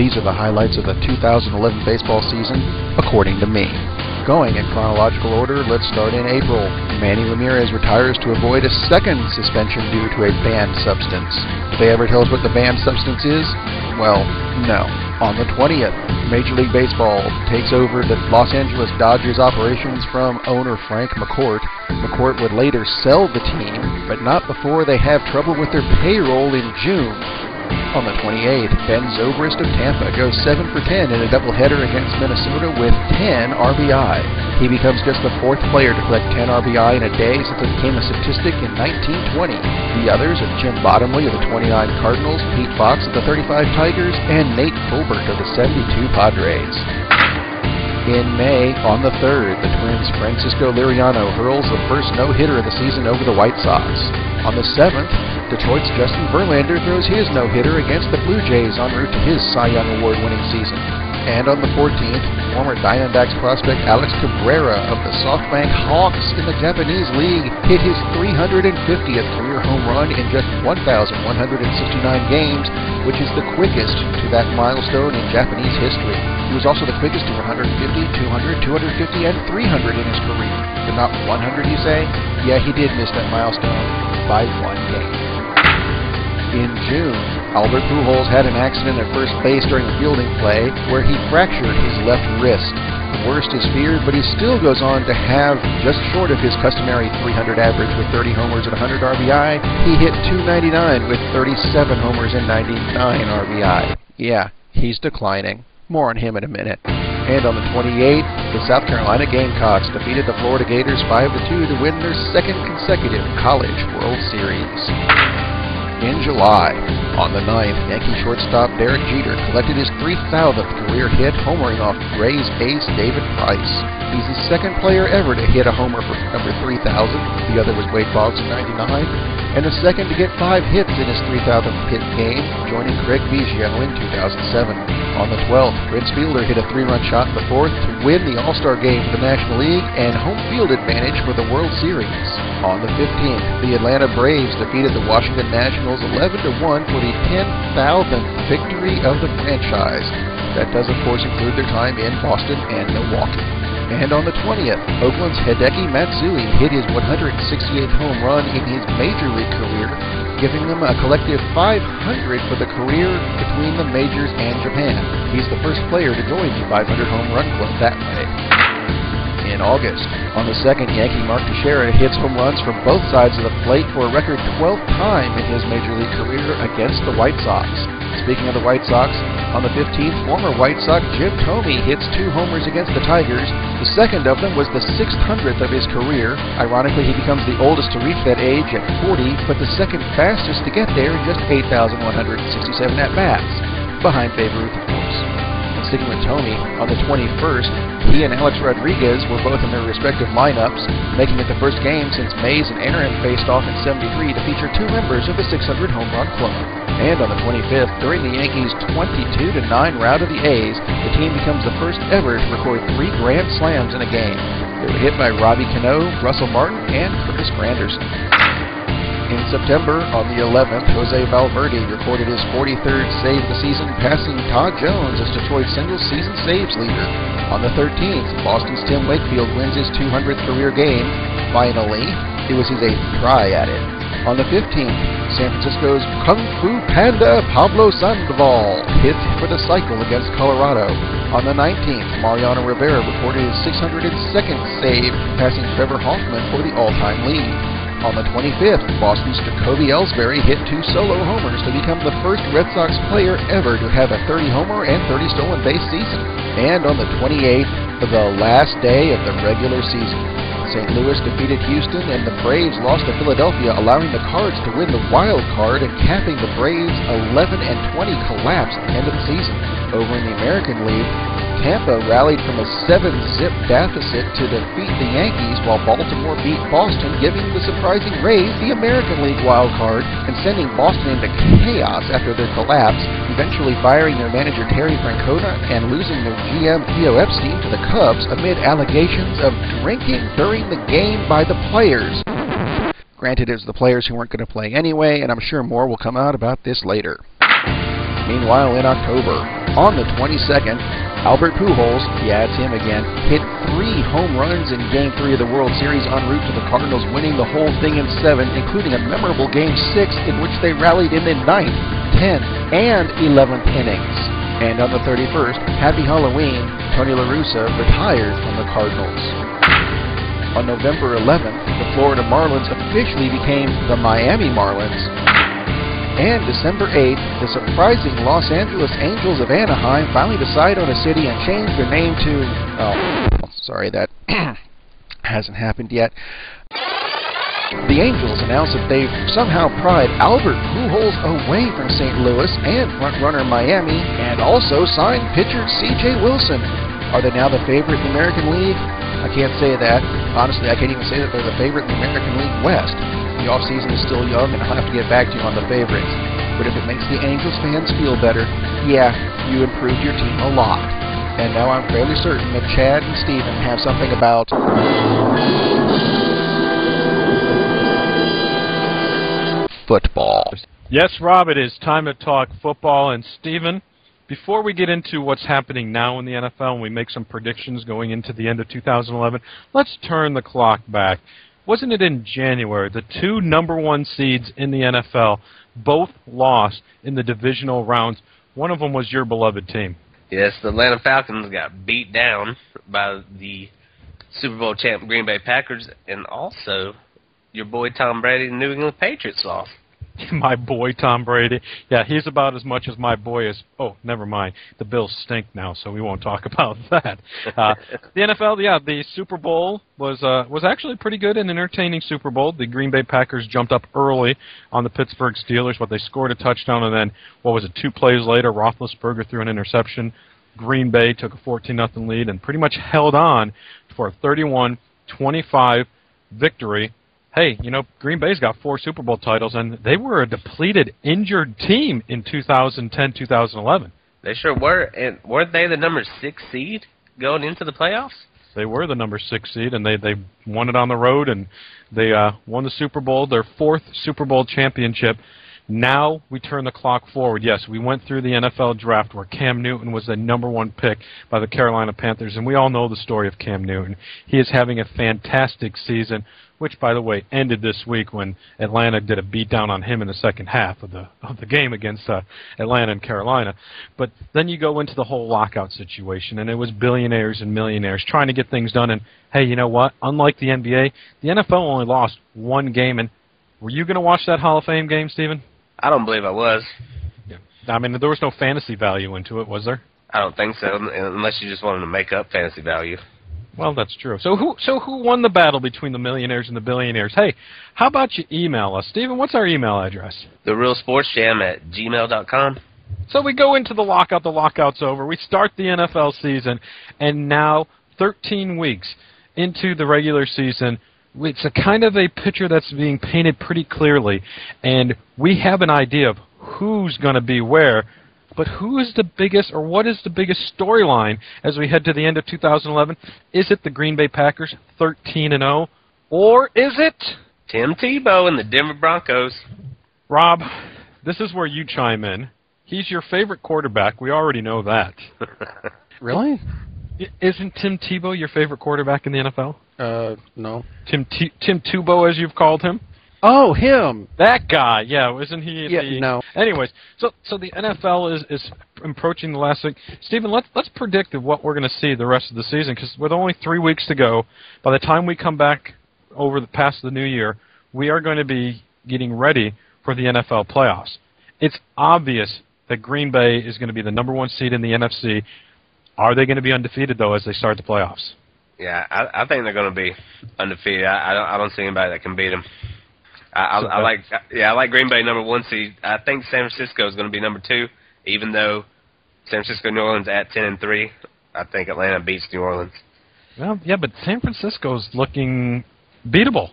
these are the highlights of the 2011 baseball season, according to me. Going in chronological order, let's start in April. Manny Ramirez retires to avoid a second suspension due to a banned substance. Did they ever tell us what the banned substance is? Well, no. On the 20th, Major League Baseball takes over the Los Angeles Dodgers operations from owner Frank McCourt. McCourt would later sell the team, but not before they have trouble with their payroll in June. On the 28th, Ben Zobrist of Tampa goes 7 for 10 in a doubleheader against Minnesota with 10 RBI. He becomes just the fourth player to collect 10 RBI in a day since it became a statistic in 1920. The others are Jim Bottomley of the 29 Cardinals, Pete Fox of the 35 Tigers, and Nate Colbert of the 72 Padres. In May, on the 3rd, the Twins' Francisco Liriano hurls the first no-hitter of the season over the White Sox. On the 7th, Detroit's Justin Verlander throws his no-hitter against the Blue Jays en route to his Cy Young Award-winning season. And on the 14th, former Diamondbacks prospect Alex Cabrera of the SoftBank Hawks in the Japanese League hit his 350th career home run in just 1,169 games, which is the quickest to that milestone in Japanese history. He was also the quickest to 150, 200, 250, and 300 in his career. But not 100, you say? Yeah, he did miss that milestone by 1 game. In June, Albert Pujols had an accident at first base during a fielding play where he fractured his left wrist. The worst is feared, but he still goes on to have just short of his customary 300 average with 30 homers and 100 RBI. He hit .299 with 37 homers and 99 RBI. Yeah, he's declining. More on him in a minute. And on the 28th, the South Carolina Gamecocks defeated the Florida Gators 5-2 to win their second consecutive College World Series. In July, on the 9th, Yankee shortstop Derek Jeter collected his 3,000th career hit, homering off Rays ace David Price. He's the second player ever to hit a homer for number 3,000. The other was Wade Boggs in '99. And the second to get 5 hits in his 3,000th hit game, joining Craig Biggio in 2007. On the 12th, Prince Fielder hit a 3-run shot in the 4th to win the All-Star game for the National League and home field advantage for the World Series. On the 15th, the Atlanta Braves defeated the Washington Nationals 11-1 for the 10,000th victory of the franchise. That does, of course, include their time in Boston and Milwaukee. And on the 20th, Oakland's Hideki Matsui hit his 168th home run in his Major League career, giving them a collective 500 for the career between the majors and Japan. He's the first player to join the 500 home run club that way. In August, on the 2nd, Yankee Mark Teixeira hits home runs from both sides of the plate for a record 12th time in his Major League career against the White Sox. Speaking of the White Sox, on the 15th, former White Sox Jim Thome hits 2 homers against the Tigers. The second of them was the 600th of his career. Ironically, he becomes the oldest to reach that age at 40, but the second fastest to get there in just 8,167 at-bats, behind Babe Ruth, of course. Sticking with Thome, on the 21st, he and Alex Rodriguez were both in their respective lineups, making it the first game since Mays and Aaron faced off in '73 to feature 2 members of the 600 home run club. And on the 25th, during the Yankees' 22-9 rout of the A's, the team becomes the first ever to record 3 grand slams in a game. They were hit by Robbie Cano, Russell Martin, and Curtis Granderson. In September, on the 11th, Jose Valverde recorded his 43rd save of the season, passing Todd Jones as Detroit's single-season saves leader. On the 13th, Boston's Tim Wakefield wins his 200th career game. Finally, it was his 8th try at it. On the 15th, San Francisco's Kung Fu Panda Pablo Sandoval hit for the cycle against Colorado. On the 19th, Mariano Rivera recorded his 602nd save, passing Trevor Hoffman for the all-time lead. On the 25th, Boston's Jacoby Ellsbury hit 2 solo homers to become the first Red Sox player ever to have a 30-homer and 30 stolen base season. And on the 28th, the last day of the regular season, St. Louis defeated Houston and the Braves lost to Philadelphia, allowing the Cards to win the wild card and capping the Braves' 11-20 collapse at the end of the season. Over in the American League, Tampa rallied from a 7-zip deficit to defeat the Yankees, while Baltimore beat Boston, giving the surprising Rays the American League wild card and sending Boston into chaos after their collapse, eventually firing their manager Terry Francona and losing their GM Theo Epstein to the Cubs amid allegations of drinking during the game by the players. Granted, it was the players who weren't going to play anyway, and I'm sure more will come out about this later. Meanwhile, in October, On the 22nd, Albert Pujols, yeah, it's him again, hit 3 home runs in Game 3 of the World Series en route to the Cardinals winning the whole thing in 7, including a memorable Game 6 in which they rallied in the 9th, 10th, and 11th innings. And on the 31st, happy Halloween, Tony La Russa retired from the Cardinals. On November 11th, the Florida Marlins officially became the Miami Marlins. And December 8th, the surprising Los Angeles Angels of Anaheim finally decide on a city and change their name to... Oh, sorry, that hasn't happened yet. The Angels announced that they've somehow pried Albert Pujols away from St. Louis and frontrunner Miami, and also signed pitcher C.J. Wilson. Are they now the favorite in the American League? I can't say that. Honestly, I can't even say that they're the favorite in the American League West. The offseason is still young, and I'll have to get back to you on the favorites. But if it makes the Angels fans feel better, yeah, you improved your team a lot. And now I'm fairly certain that Chad and Steven have something about... football. Yes, Rob, it is time to talk football. And Steven, before we get into what's happening now in the NFL and we make some predictions going into the end of 2011, let's turn the clock back. Wasn't it in January, the 2 number 1 seeds in the NFL both lost in the divisional rounds? One of them was your beloved team. Yes, the Atlanta Falcons got beat down by the Super Bowl champ Green Bay Packers, and also your boy Tom Brady and the New England Patriots lost. My boy Tom Brady. Yeah, he's about as much as my boy is. Oh, never mind. The Bills stink now, so we won't talk about that. The NFL, yeah, the Super Bowl was actually pretty good and entertaining Super Bowl. The Green Bay Packers jumped up early on the Pittsburgh Steelers, but they scored a touchdown, and then, 2 plays later, Roethlisberger threw an interception. Green Bay took a 14-0 lead and pretty much held on for a 31-25 victory. Hey, Green Bay's got 4 Super Bowl titles, and they were a depleted, injured team in 2010-2011. They sure were. And weren't they the number 6 seed going into the playoffs? They were the number 6 seed, and they won it on the road, and they won the Super Bowl, their 4th Super Bowl championship. Now we turn the clock forward. Yes, we went through the NFL draft where Cam Newton was the number 1 pick by the Carolina Panthers, and we all know the story of Cam Newton. He is having a fantastic season, which, by the way, ended this week when Atlanta did a beatdown on him in the second half of the game against Atlanta and Carolina. But then you go into the whole lockout situation, and it was billionaires and millionaires trying to get things done. And, hey, you know what? Unlike the NBA, the NFL only lost 1 game. And were you going to watch that Hall of Fame game, Steven? I don't believe I was. Yeah. I mean, there was no fantasy value into it, was there? I don't think so, unless you just wanted to make up fantasy value. Well, that's true. So who won the battle between the millionaires and the billionaires? Hey, how about you email us? Steven, what's our email address? TheRealSportsJam@gmail.com. So we go into the lockout. The lockout's over. We start the NFL season, and now 13 weeks into the regular season, it's a kind of a picture that's being painted pretty clearly, and we have an idea of who's going to be where. But who is the biggest, or what is the biggest storyline as we head to the end of 2011? Is it the Green Bay Packers, 13-0, or is it Tim Tebow and the Denver Broncos? Rob, this is where you chime in. He's your favorite quarterback. We already know that. Really? Isn't Tim Tebow your favorite quarterback in the NFL? No. Tim Tebow, as you've called him? Oh, him. That guy, yeah, isn't he? Yeah, no. Anyways, so the NFL is approaching the last week. Stephen, let's predict what we're going to see the rest of the season, because with only 3 weeks to go, by the time we come back past the new year, we are going to be getting ready for the NFL playoffs. It's obvious that Green Bay is going to be the number 1 seed in the NFC. Are they going to be undefeated, though, as they start the playoffs? Yeah, I think they're going to be undefeated. I don't see anybody that can beat them. I like Green Bay number 1 seed. I think San Francisco is going to be number 2, even though San Francisco, New Orleans at 10-3. I think Atlanta beats New Orleans. Well, yeah, but San Francisco's looking beatable.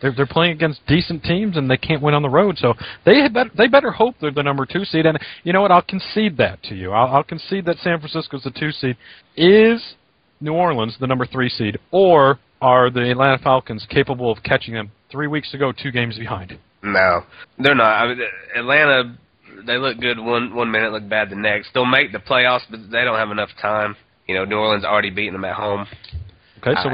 They're playing against decent teams and they can't win on the road, so they better hope they're the number 2 seed. And you know what? I'll concede that to you. I'll concede that San Francisco's the 2 seed. Is New Orleans the number 3 seed, or are the Atlanta Falcons capable of catching them 3 weeks ago, 2 games behind? No, they're not. I mean, Atlanta, they look good one minute, look bad the next. They'll make the playoffs, but they don't have enough time. You know, New Orleans already beating them at home. Okay, so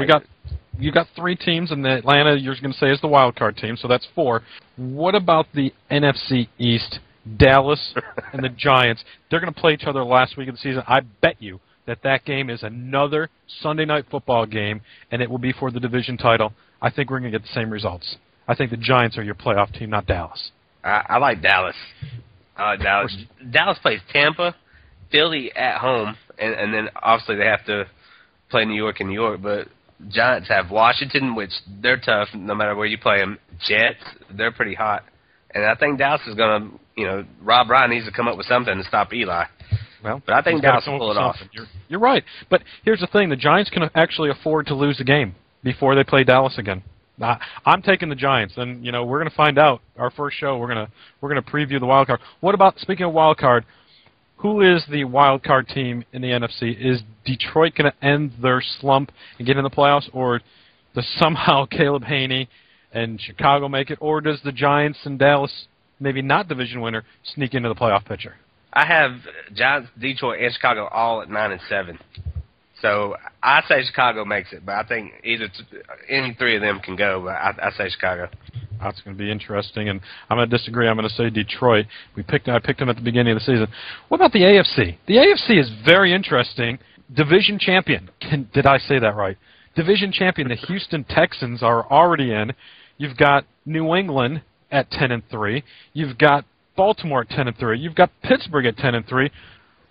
you got 3 teams, and Atlanta you're going to say is the wild card team, so that's 4. What about the NFC East? Dallas and the Giants. They're going to play each other last week of the season. I bet you that game is another Sunday night football game, and it will be for the division title. I think we're going to get the same results. I think the Giants are your playoff team, not Dallas. I like Dallas. Dallas. Dallas plays Tampa, Philly at home, and then obviously they have to play New York and New York. But Giants have Washington, which they're tough no matter where you play them. Jets, they're pretty hot. And I think Dallas is going to, Rob Ryan needs to come up with something to stop Eli. Well, but I think Dallas will pull it off. You're right. But here's the thing. The Giants can actually afford to lose a game before they play Dallas again. I'm taking the Giants, and we're going to find out. Our first show, we're going to preview the wild card. What about, speaking of wild card, who is the wild card team in the NFC? Is Detroit going to end their slump and get in the playoffs, or does somehow Caleb Haney and Chicago make it, or does the Giants and Dallas, maybe not division winner, sneak into the playoff picture? I have Giants, Detroit, and Chicago all at 9-7. So I say Chicago makes it, but I think any 3 of them can go. But I say Chicago. That's going to be interesting, and I'm going to disagree. I'm going to say Detroit. I picked them at the beginning of the season. What about the AFC? The AFC is very interesting. Division champion. Did I say that right? Division champion. The Houston Texans are already in. You've got New England at 10-3. You've got Baltimore at 10-3. You've got Pittsburgh at 10-3.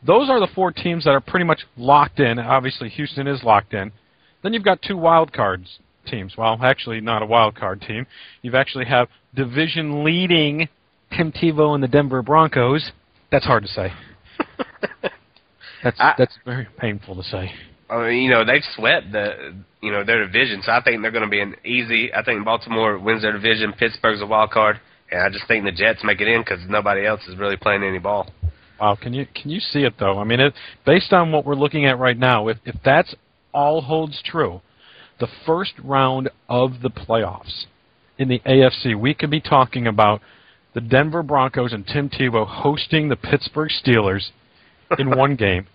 Those are the 4 teams that are pretty much locked in. Obviously, Houston is locked in. Then you've got 2 wild cards teams. Well, actually, not a wild card team. You actually have division leading Tim Tebow and the Denver Broncos. That's hard to say. That's very painful to say. I mean, they've swept their division, so I think they're going to be an easy. I think Baltimore wins their division. Pittsburgh's a wild card, and I just think the Jets make it in because nobody else is really playing any ball. Wow, can you see it though? I mean, based on what we're looking at right now, if that's all holds true, the first round of the playoffs in the AFC, we could be talking about the Denver Broncos and Tim Tebow hosting the Pittsburgh Steelers in one game,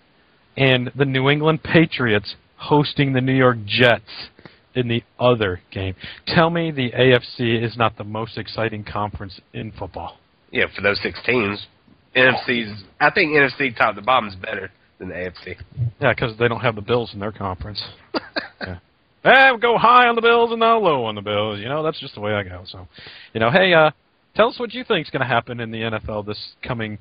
and the New England Patriots hosting the New York Jets in the other game. Tell me the AFC is not the most exciting conference in football. Yeah, for those 6 teams. I think NFC top to bottom is better than the AFC. Yeah, because they don't have the Bills in their conference. Yeah. Hey, we'll go high on the Bills and now low on the Bills. That's just the way I go. So, hey, tell us what you think is going to happen in the NFL this coming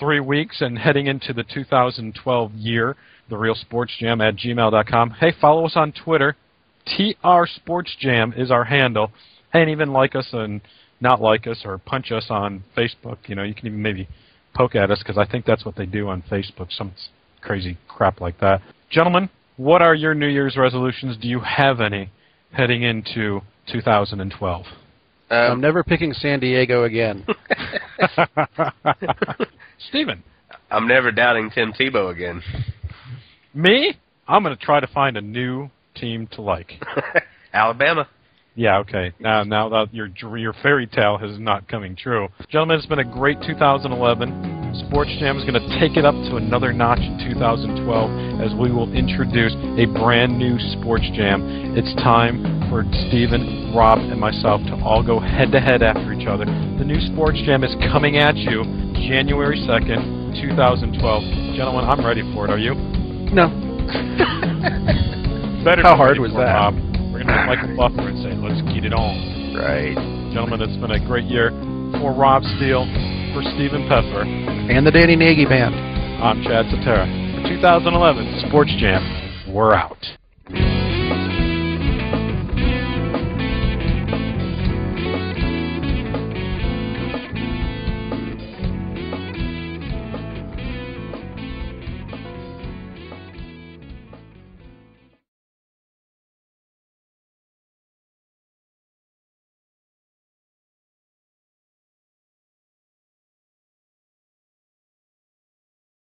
3 weeks and heading into the 2012 year. TheRealSportsJam@gmail.com. Hey, follow us on Twitter. TRSportsJam is our handle. Hey, and even like us and not like us or punch us on Facebook. You can even maybe poke at us because I think that's what they do on Facebook, some crazy crap like that. Gentlemen, what are your New Year's resolutions? Do you have any heading into 2012? I'm never picking San Diego again. Steven? I'm never doubting Tim Tebow again. Me? I'm going to try to find a new team to like. Alabama. Yeah, okay. Now that your fairy tale is not coming true. Gentlemen, it's been a great 2011. Sports Jam is going to take it up to another notch in 2012 as we will introduce a brand new Sports Jam. It's time for Steven, Rob, and myself to all go head-to-head after each other. The new Sports Jam is coming at you January 2nd, 2012. Gentlemen, I'm ready for it. Are you? No. How hard was that? Rob. We're going to have Michael Buffer and say, let's get it on. Right. Gentlemen, it's been a great year. For Rob Steele, for Stephen Peffer, and the Danny Nagy Band. I'm Chad Satara. For 2011 Sports Jam, we're out.